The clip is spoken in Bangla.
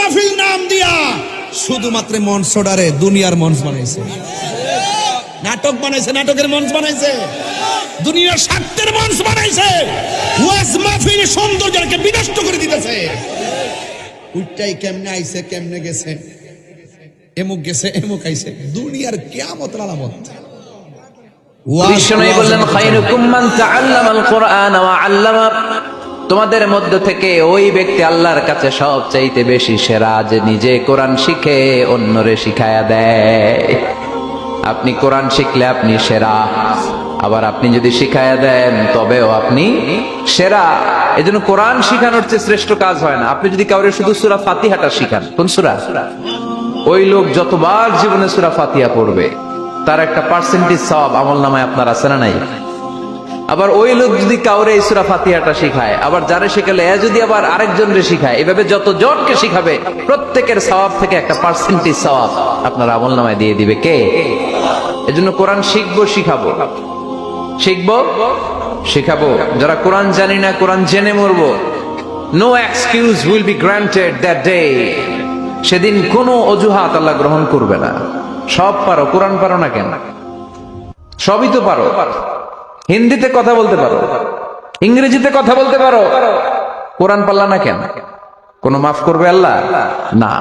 মাহফিল নাম দিয়া শুধুমাত্র মঞ্চটারে দুনিয়ার মঞ্চ বানাইছে, নাটক বানাইছে, নাটকের মঞ্চ বানাইছে, দুনিয়ার স্বার্থের মঞ্চ বানাইছে, ওয়াজ মাহফিল সৌন্দর্যকে বিনষ্ট করে দিতেছে। উইটাই কেমনে আইছে কেমনে গেছে, এমুক গেছে এমুক আইছে, দুনিয়ার কিয়ামতের আলামত। বিষ্ণু বললেন খায়রুকুম মান তাআল্লামাল কুরআন ওয়া আল্লামা, তোমাদের মধ্য থেকে ওই ব্যক্তি আল্লাহর কাছে সবচাইতে বেশি সেরা যে নিজে কোরআন শিখে অন্যরে শিখায়া দেয়। আপনি কোরআন শিখলে আপনি সেরা, আবার আপনি যদি শিখায়া দেন তবেও আপনি সেরা। এজন্য কোরআন শিখানোর চেয়ে শ্রেষ্ঠ কাজ হয় না। আপনি যদি কাউরে শুধু সূরা ফাতিহাটা শিখান, কোন সূরা, ওই লোক যতবার জীবনে সূরা ফাতিহা পড়বে তার একটা পার্সেন্টেজ সওয়াব আমলনামায় আপনার আছে না নাই? আবার ওই লোক যদি কাউরে এই সূরা ফাতিহাটা শিখায়, আবার যারে শিখালে এ যদি আবার আরেকজনরে শিখায়, এভাবে যত জনকে শিখাবে প্রত্যেকের সওয়াব থেকে একটা পার্সেন্টেজ সওয়াব আপনার আমলনামায় দিয়ে দিবে কে? এজন্য কোরআন শিখবো, শিখাবো, শিখবো, শিখাবো। যারা কোরআন জানি না কোরআন জেনে মরবো, no excuse will be granted that day. সেদিন কোনো অজুহাত আল্লাহ গ্রহণ করবে না। সব পারো, কোরআন পারো না কেন? সবই তো পারো। হিন্দিতে কথা বলতে পারো, ইংরেজিতে কথা বলতে পারো, কোরআন পারলা না কেন? কোনো মাফ করবে আল্লাহ? না।